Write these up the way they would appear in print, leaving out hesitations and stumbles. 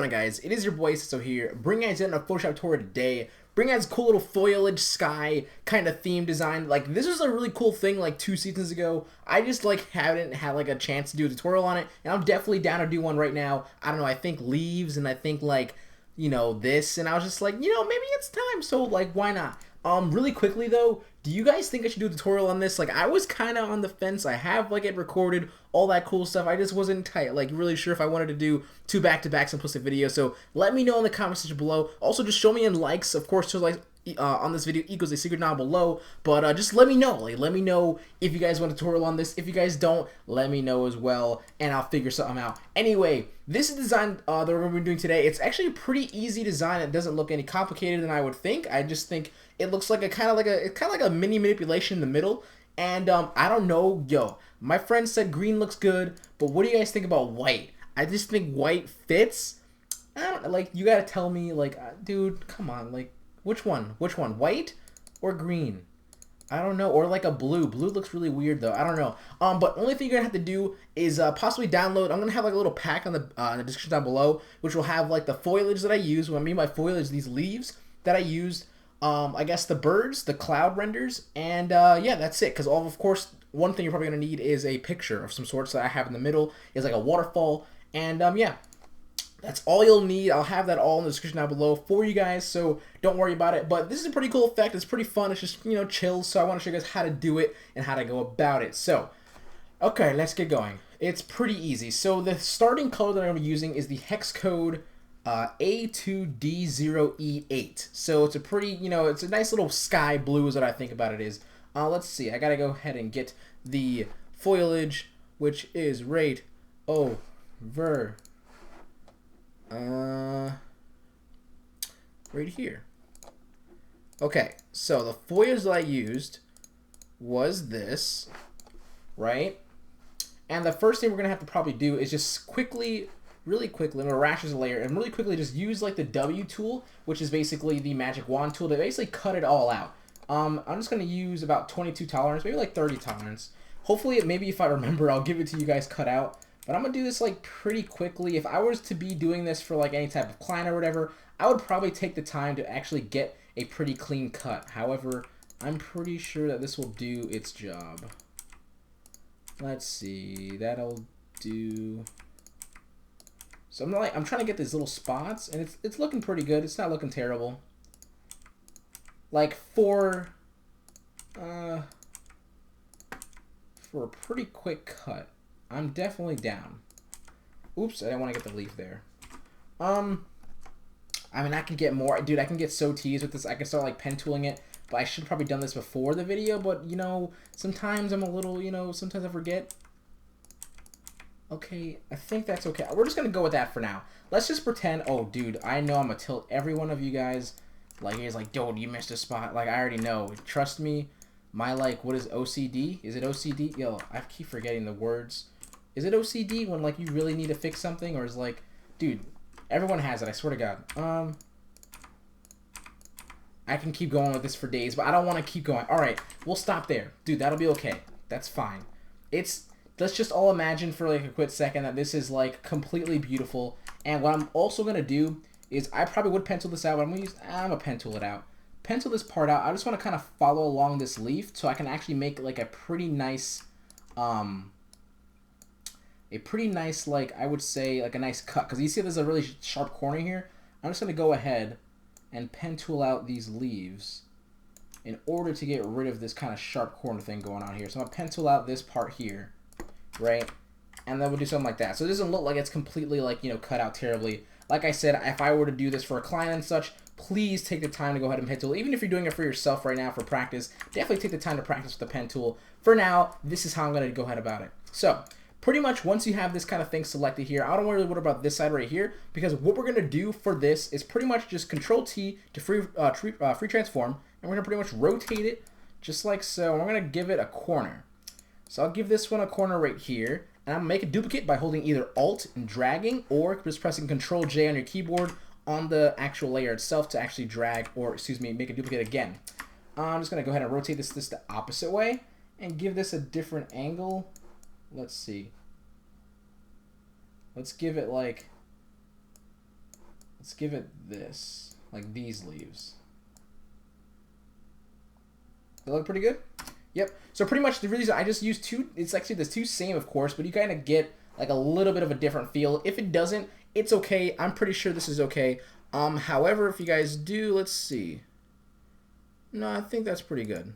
on, guys? It is your boy Seso here, bringing you guys in a Photoshop tutorial today. Bringing you guys a cool little foliage sky kind of theme design. Like, this was a really cool thing like 2 seasons ago. I just like haven't had like a chance to do a tutorial on it, and I'm definitely down to do one right now. I don't know, I think leaves and I think like, you know, this, and I was just like, you know, maybe it's time, so like, why not? Really quickly though, do you guys think I should do a tutorial on this? Like, I was kind of on the fence. I have like it recorded, all that cool stuff. I just wasn't like really sure if I wanted to do 2 back-to-back simplistic videos. So let me know in the comment section below. Also, just show me in likes. Of course, 2 likes on this video equals a secret down below. But just let me know. Like, let me know if you guys want a tutorial on this. If you guys don't, let me know as well, and I'll figure something out. Anyway, this is the design that we're going to be doing today. It's actually a pretty easy design. It doesn't look any complicated than I would think. I just think it looks like kind of like a mini manipulation in the middle. And I don't know, yo, my friend said green looks good, but what do you guys think about white? I just think white fits. I don't like, you gotta tell me, like, dude, come on, like, which one, white or green? I don't know, or like a blue. Blue looks really weird though. I don't know. But only thing you're gonna have to do is possibly download. I'm gonna have like a little pack on the description down below, which will have like the foliage that I use. What I mean by foliage, these leaves that I used. I guess the birds, the cloud renders, and yeah, that's it. Because of course, one thing you're probably gonna need is a picture of some sort. So I have in the middle is like a waterfall, and yeah. That's all you'll need. I'll have that all in the description down below for you guys, so don't worry about it. But this is a pretty cool effect. It's pretty fun. It's just, you know, chill. So I want to show you guys how to do it and how to go about it. So, okay, let's get going. It's pretty easy. So the starting color that I'm going to be using is the hex code A2D0E8. So it's a pretty, you know, it's a nice little sky blue is what I think about it is. Let's see. I got to go ahead and get the foliage, which is right over right here. Okay, so the foliage that I used was this, right? And the first thing we're gonna have to probably do is just really quickly, I'm gonna rashes a layer and really quickly just use like the W tool, which is basically the magic wand tool to basically cut it all out. I'm just gonna use about 22 tolerance, maybe like 30 tolerance. Hopefully, maybe if I remember, I'll give it to you guys cut out. But I'm going to do this like pretty quickly. If I was to be doing this for like any type of client or whatever, I would probably take the time to actually get a pretty clean cut. However, I'm pretty sure that this will do its job. Let's see, that'll do. So I'm trying to get these little spots, and it's looking pretty good. It's not looking terrible. Like for a pretty quick cut, I'm definitely down. Oops, I didn't want to get the leaf there. I mean, I can get more. Dude, I can get so teased with this. I can start, like, pen tooling it. But I should have probably done this before the video. But, you know, sometimes I'm a little, you know, sometimes I forget. Okay, I think that's okay. We're just going to go with that for now. Let's just pretend. Oh, dude, I know I'm going to tilt every one of you guys. Like, he's like, dude, you missed a spot. Like, I already know. Trust me. My, like, what is OCD? Is it OCD? Yo, I keep forgetting the words. Is it OCD when, like, you really need to fix something? Or is, like, dude, everyone has it, I swear to God. I can keep going with this for days, but I don't want to keep going. Alright, we'll stop there. Dude, that'll be okay. That's fine. Let's just all imagine for, like, a quick second that this is, like, completely beautiful. And what I'm also going to do is I probably would pencil this out, but I'm going to pen tool it out. Pencil this part out. I just want to kind of follow along this leaf so I can actually make, like, a pretty nice, like, I would say, like a nice cut. Because you see there's a really sharp corner here. I'm just going to go ahead and pen tool out these leaves in order to get rid of this kind of sharp corner thing going on here. So I'm going to pen tool out this part here, right? And then we'll do something like that. So it doesn't look like it's completely, like, you know, cut out terribly. Like I said, if I were to do this for a client and such, please take the time to go ahead and pen tool. Even if you're doing it for yourself right now for practice, definitely take the time to practice with the pen tool. For now, this is how I'm going to go ahead about it. So pretty much once you have this kind of thing selected here, I don't really worry about this side right here, because what we're going to do for this is pretty much just Control-T to free transform, and we're going to pretty much rotate it just like so, and we're going to give it a corner. So I'll give this one a corner right here, and I'm going to make a duplicate by holding either Alt and dragging, or just pressing Control-J on your keyboard on the actual layer itself to actually drag, or excuse me, make a duplicate again. I'm just going to go ahead and rotate this the opposite way, and give this a different angle. Let's see. Let's give it like Let's give it this, like these leaves. They look pretty good? Yep. So pretty much the reason I just used two, it's actually the two same, of course, but you kind of get like a little bit of a different feel. If it doesn't, it's okay. I'm pretty sure this is okay. However, if you guys do, let's see. No, I think that's pretty good.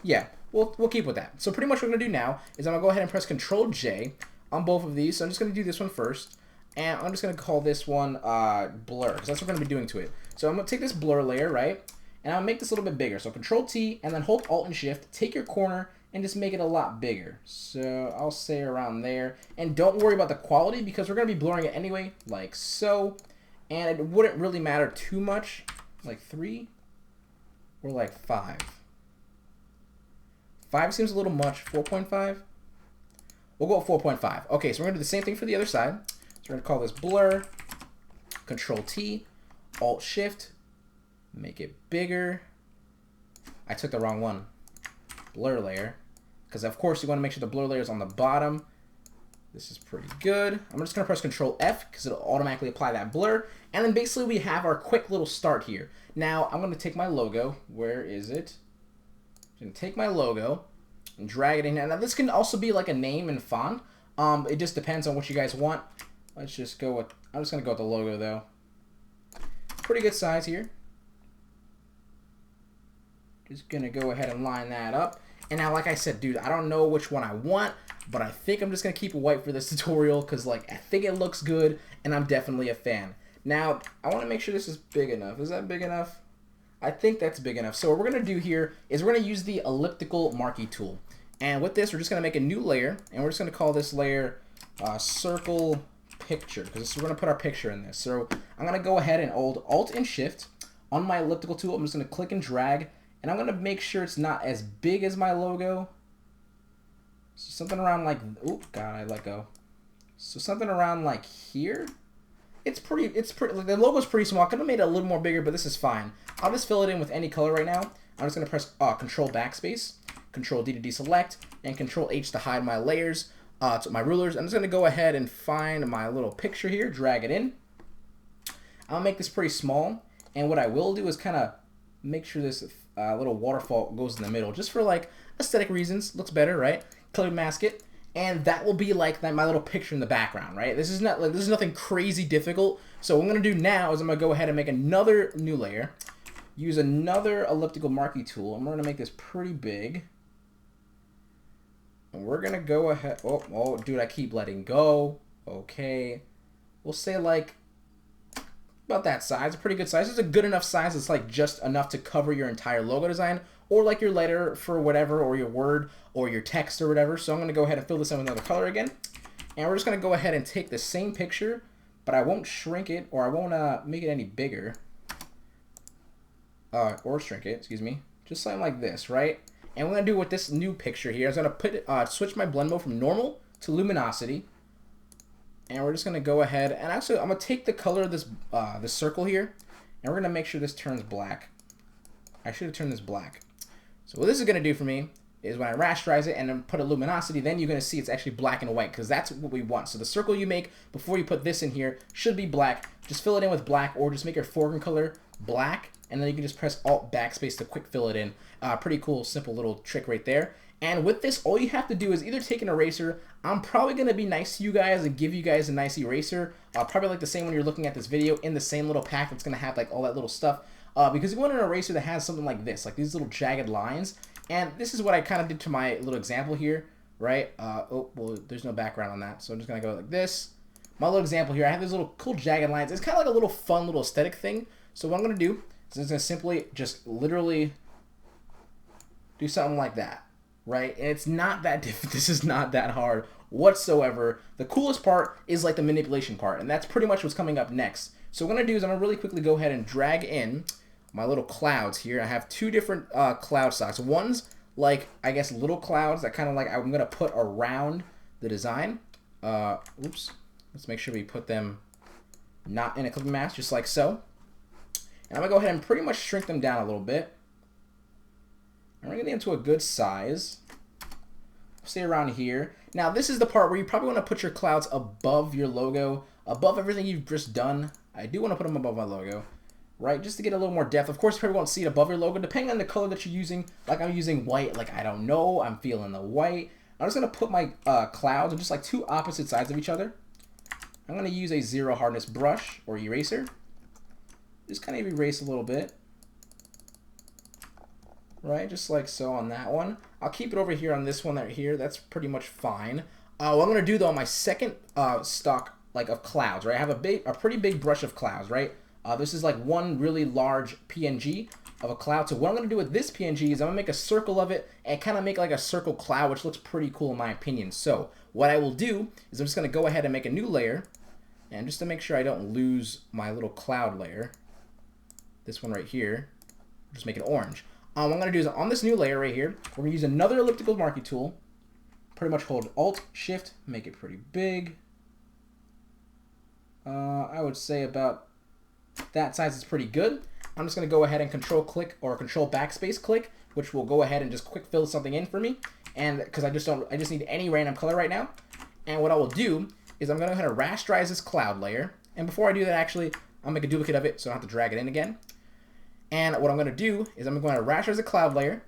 Yeah, we'll keep with that. So pretty much what I'm going to do now is I'm going to go ahead and press Control J on both of these. So I'm just going to do this one first. And I'm just going to call this one Blur, because that's what we're going to be doing to it. So I'm going to take this blur layer, right? And I'll make this a little bit bigger. So Control T, and then hold Alt and Shift, take your corner, and just make it a lot bigger. So I'll say around there. And don't worry about the quality, because we're going to be blurring it anyway, like so. And it wouldn't really matter too much, like 3 or like 5. 5 seems a little much. 4.5? We'll go with 4.5. Okay, so we're going to do the same thing for the other side. So we're going to call this Blur, Control T, Alt Shift, make it bigger. I took the wrong one. Blur layer. Because of course you want to make sure the blur layer is on the bottom. This is pretty good. I'm just going to press Control F because it'll automatically apply that blur. And then basically we have our quick little start here. Now I'm going to take my logo. Where is it? I'm going to take my logo and drag it in. Now this can also be like a name and font. It just depends on what you guys want. Let's just go with, I'm just going to go with the logo though. Pretty good size here. Just going to go ahead and line that up. And now, like I said, dude, I don't know which one I want, but I think I'm just going to keep it white for this tutorial because, like, I think it looks good, and I'm definitely a fan. Now, I want to make sure this is big enough. Is that big enough? I think that's big enough. So what we're going to do here is we're going to use the elliptical marquee tool. And with this, we're just going to make a new layer, and we're just going to call this layer Circle Picture because we're going to put our picture in this. So I'm going to go ahead and hold Alt and Shift on my elliptical tool. I'm just going to click and drag. And I'm going to make sure it's not as big as my logo. So something around like, oh God, I let go. So something around like here. It's pretty, like the logo's pretty small. I could have made it a little more bigger, but this is fine. I'll just fill it in with any color right now. I'm just going to press Control Backspace, Control D to deselect, and Control H to hide my layers, to my rulers. I'm just going to go ahead and find my little picture here, drag it in. I'll make this pretty small. And what I will do is kind of make sure this little waterfall goes in the middle, just for like aesthetic reasons. Looks better, right? Color mask it, and that will be like my little picture in the background, right? This is not like, this is nothing crazy difficult. So what I'm gonna do now is I'm gonna go ahead and make another new layer, use another elliptical marquee tool, and we're gonna make this pretty big. And we're gonna go ahead. Oh, dude, I keep letting go. Okay, we'll say like about that size, a pretty good size. It's a good enough size. It's like just enough to cover your entire logo design, or like your letter for whatever, or your word, or your text or whatever. So I'm going to go ahead and fill this in with another color again. And we're just going to go ahead and take the same picture, but I won't shrink it, or I won't make it any bigger. Or shrink it, excuse me. Just something like this, right? And what I'm going to do with this new picture here is I'm going to switch my blend mode from normal to luminosity. And we're just going to go ahead, and actually I'm going to take the color of this circle here, and we're going to make sure this turns black. I should have turned this black. So what this is going to do for me is when I rasterize it and then put a luminosity, then you're going to see it's actually black and white, because that's what we want. So the circle you make before you put this in here should be black. Just fill it in with black, or just make your foreground color black, and then you can just press Alt Backspace to quick fill it in. Pretty cool, simple little trick right there. And with this, all you have to do is either take an eraser. I'm probably going to be nice to you guys and give you guys a nice eraser. Probably like the same when you're looking at this video, in the same little pack that's going to have like all that little stuff. Because you want an eraser that has something like this, like these little jagged lines. And this is what I kind of did to my little example here, right? Oh, well, there's no background on that. So I'm just going to go like this. My little example here, I have these little cool jagged lines. It's kind of like a little fun little aesthetic thing. So what I'm going to do is I'm going to simply just literally do something like that. Right? And it's not that difficult. This is not that hard whatsoever. The coolest part is like the manipulation part, and that's pretty much what's coming up next. So what I'm going to do is I'm going to really quickly go ahead and drag in my little clouds here. I have two different cloud stocks. One's like, I guess, little clouds that kind of like I'm going to put around the design. Oops. Let's make sure we put them not in a clipping mask, just like so. And I'm going to go ahead and pretty much shrink them down a little bit. And we're going to get into a good size. Stay around here. Now, this is the part where you probably want to put your clouds above your logo, above everything you've just done. I do want to put them above my logo, right? Just to get a little more depth. Of course, you probably won't see it above your logo, depending on the color that you're using. Like I'm using white, like I don't know, I'm feeling the white. I'm just going to put my clouds on just like two opposite sides of each other. I'm going to use a zero hardness brush or eraser. Just kind of erase a little bit. Right, just like so on that one. I'll keep it over here on this one right here. That's pretty much fine. What I'm going to do though on my second stock like of clouds, right? I have a pretty big brush of clouds, right? This is like one really large PNG of a cloud. So what I'm going to do with this PNG is I'm going to make a circle of it and kind of make like a circle cloud, which looks pretty cool in my opinion. So what I will do is I'm just going to go ahead and make a new layer. And just to make sure I don't lose my little cloud layer, this one right here, just make it orange. What I'm going to do is on this new layer right here, we're going to use another elliptical marquee tool. Pretty much hold Alt, Shift, make it pretty big. I would say about that size is pretty good. I'm just going to go ahead and Control click or Control backspace click, which will go ahead and just quick fill something in for me. And because I just need any random color right now. And what I will do is I'm going to go ahead and rasterize this cloud layer. And before I do that, actually, I'll make a duplicate of it so I don't have to drag it in again. And what I'm going to do is I'm going to rasterize the cloud layer.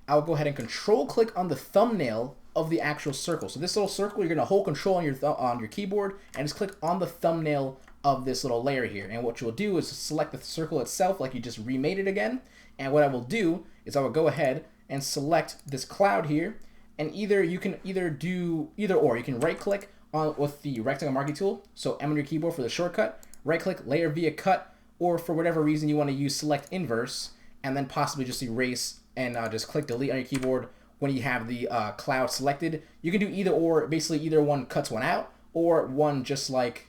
I'll go ahead and Control click on the thumbnail of the actual circle. So this little circle, you're going to hold Control on your keyboard and just click on the thumbnail of this little layer here. And what you'll do is select the circle itself like you just remade it again. And what I will do is I will go ahead and select this cloud here. And you can do either or. You can right click with the rectangle marquee tool. So M on your keyboard for the shortcut. Right click, layer via cut, or for whatever reason you want to use select inverse, and then possibly just erase and just click delete on your keyboard when you have the cloud selected. You can do either or. Basically either one cuts one out or one just like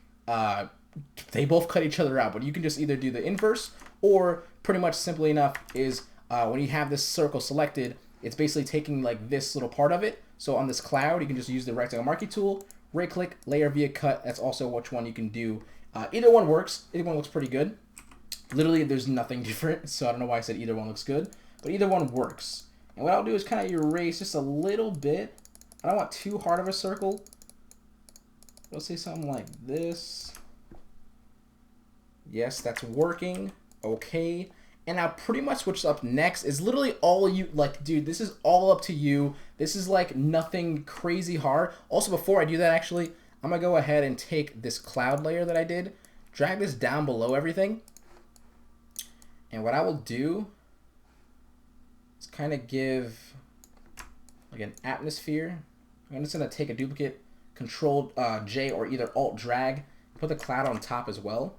they both cut each other out, but you can just either do the inverse or pretty much simply enough is when you have this circle selected, it's basically taking like this little part of it. So on this cloud, you can just use the rectangle marquee tool, right click, layer via cut. That's also which one you can do. Either one works. Either one looks pretty good. Literally, there's nothing different, so I don't know why I said either one looks good, but either one works. And what I'll do is kind of erase just a little bit. I don't want too hard of a circle. Let's say something like this. Yes, that's working. Okay. And now pretty much what's up next is literally all you, like, dude, this is all up to you. This is like nothing crazy hard. Also, before I do that, actually, I'm going to go ahead and take this cloud layer that I did, drag this down below everything. And what I will do is kind of give like an atmosphere. I'm just going to take a duplicate, Control J or either Alt drag, put the cloud on top as well.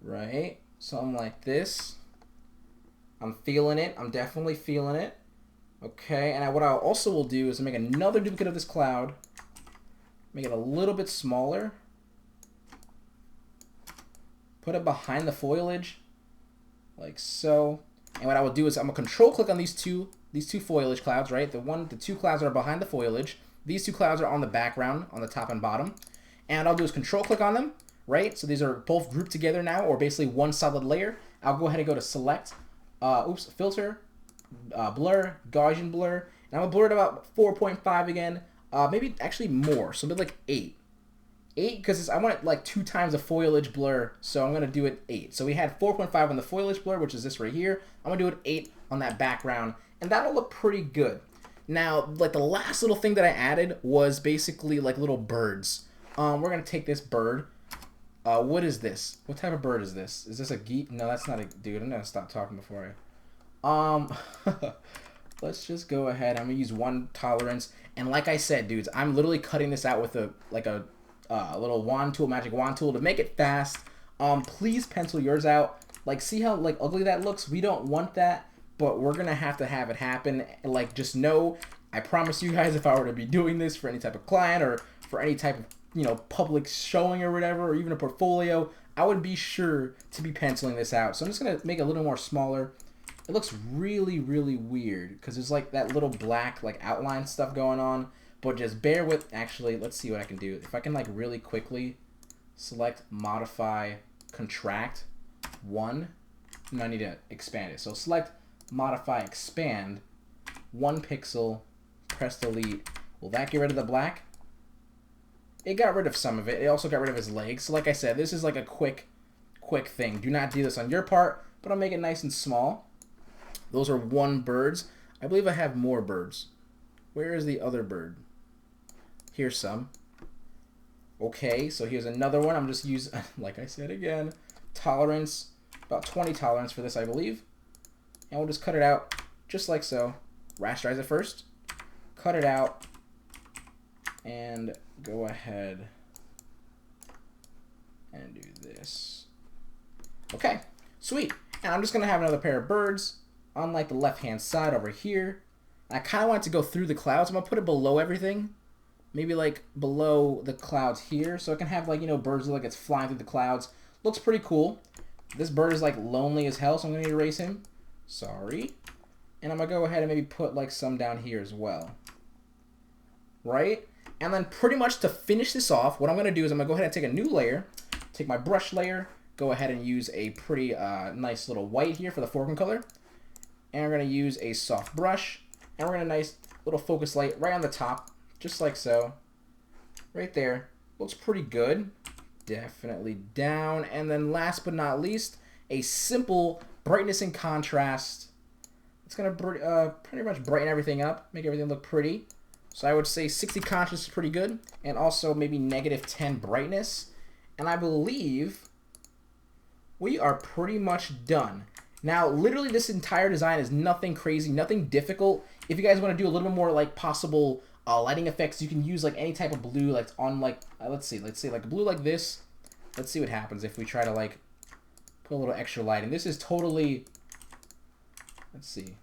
Right? Something like this. I'm feeling it. I'm definitely feeling it. Okay, and what I also will do is make another duplicate of this cloud. Make it a little bit smaller. Put it behind the foliage, like so. And what I will do is I'm gonna Control click on these two foliage clouds, right? The two clouds are behind the foliage. These two clouds are on the background, on the top and bottom. And I'll do is Control click on them, right? So these are both grouped together now, or basically one solid layer. I'll go ahead and go to Select, Filter, Blur, Gaussian Blur, and I'm gonna blur it about 4.5 again. Maybe actually more, so maybe like 8. 8 because I want it like 2 times the foliage blur, so I'm going to do it 8. So we had 4.5 on the foliage blur, which is this right here. I'm going to do it 8 on that background, and that'll look pretty good. Now, like the last little thing that I added was basically like little birds. We're going to take this bird. What is this? What type of bird is this? Is this a geek? No, that's not a dude. I'm going to stop talking before I... Let's just go ahead. I'm going to use 1 tolerance. And like I said, dudes, I'm literally cutting this out with a little wand tool, magic wand tool to make it fast. Please pencil yours out. Like, see how like ugly that looks? We don't want that, but we're gonna have it happen. Like, just know, I promise you guys, if I were to be doing this for any type of client or for any type of, you know, public showing or whatever, or even a portfolio, I would be sure to be penciling this out. So I'm just gonna make it a little more smaller. It looks really, really weird because there's like that little black like outline stuff going on. But just bear with, actually, let's see what I can do. If I can like really quickly select, modify, contract 1, and I need to expand it. So select, modify, expand 1 pixel, press delete. Will that get rid of the black? it got rid of some of it. It also got rid of his legs. So like I said, this is like a quick thing. Do not do this on your part, but I'll make it nice and small. Those are 1 birds. I believe I have more birds. Where is the other bird? Here's some. Okay, so here's another one. I'm just using, like I said again, tolerance, about 20 tolerance for this, I believe. And we'll just cut it out just like so. Rasterize it first. Cut it out. And go ahead and do this. Okay, sweet. And I'm just going to have another pair of birds on like the left-hand side over here. And I kind of want it to go through the clouds. I'm going to put it below everything. Maybe like below the clouds here. So it can have like, you know, birds look like it's flying through the clouds. Looks pretty cool. This bird is like lonely as hell, so I'm going to erase him. Sorry. And I'm going to go ahead and maybe put like some down here as well. Right? And then pretty much to finish this off, what I'm going to do is I'm going to go ahead and take a new layer. Take my brush layer. Go ahead and use a pretty nice little white here for the foreground color. And we're going to use a soft brush. And we're going to nice little focus light right on the top. Just like so. Right there. Looks pretty good. Definitely down. And then last but not least, a simple brightness and contrast. It's going to pretty much brighten everything up. Make everything look pretty. So I would say 60 contrast is pretty good. And also maybe -10 brightness. And I believe we are pretty much done. Now, literally this entire design is nothing crazy, nothing difficult. If you guys want to do a little bit more like possible lighting effects, you can use like any type of blue like on like, let's say like blue like this. Let's see what happens if we try to like put a little extra light. And this is totally, let's see.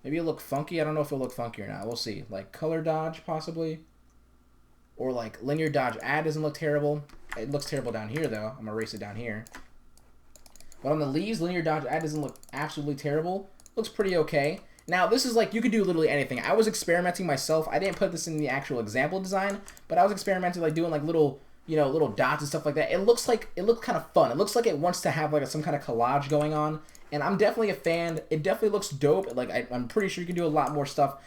Maybe it'll look funky. I don't know if it'll look funky or not. We'll see. Like color dodge possibly. Or like linear dodge add doesn't look terrible. It looks terrible down here though. I'm going to erase it down here. But on the leaves, linear dodge add doesn't look absolutely terrible. Looks pretty okay. Now, this is like, you could do literally anything. I was experimenting myself. I didn't put this in the actual example design, but I was experimenting like doing like little, you know, little dots and stuff like that. It looks kind of fun. It looks like it wants to have like some kind of collage going on. And I'm definitely a fan. It definitely looks dope. Like I'm pretty sure you can do a lot more stuff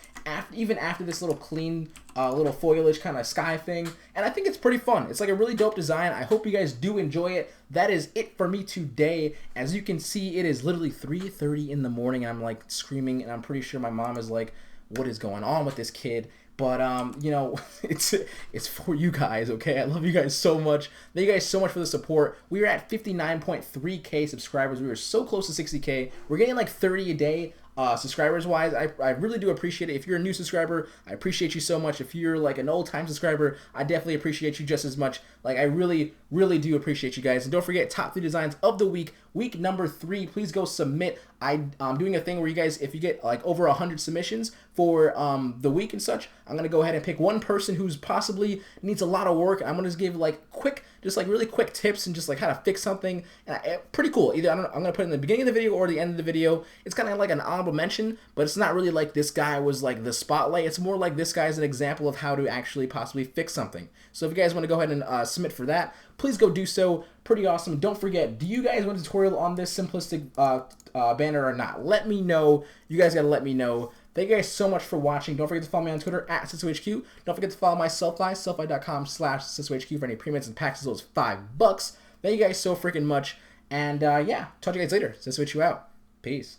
even after this little clean little foliage kind of sky thing. And I think it's pretty fun. It's like a really dope design. I hope you guys do enjoy it. That is it for me today. As you can see, it is literally 3:30 in the morning. And I'm like screaming, and I'm pretty sure my mom is like, what is going on with this kid? But, you know, it's for you guys, okay? I love you guys so much. Thank you guys so much for the support. We are at 59.3K subscribers. We were so close to 60K. We're getting like 30 a day. Subscribers-wise, I really do appreciate it. If you're a new subscriber, I appreciate you so much. If you're like an old-time subscriber, I definitely appreciate you just as much. Like, I really, really do appreciate you guys. And don't forget, top 3 designs of the week number 3. Please go submit. I'm doing a thing where you guys, if you get like over 100 submissions for the week and such, I'm gonna go ahead and pick one person who's possibly needs a lot of work. I'm gonna just give like really quick tips and just like how to fix something. And pretty cool. Either I'm gonna put it in the beginning of the video or the end of the video. It's kind of like an honorable mention, but it's not really like this guy was like the spotlight. It's more like this guy's an example of how to actually possibly fix something. So if you guys want to go ahead and submit for that, please go do so. Pretty awesome. Don't forget, do you guys want a tutorial on this simplistic banner or not? Let me know. You guys gotta let me know. Thank you guys so much for watching. Don't forget to follow me on Twitter at SesoHQ. Don't forget to follow my Sellfy, sellfy.com/SesoHQ for any premiums and packs as low as $5. Thank you guys so freaking much. And yeah, talk to you guys later. SesoHQ out. Peace.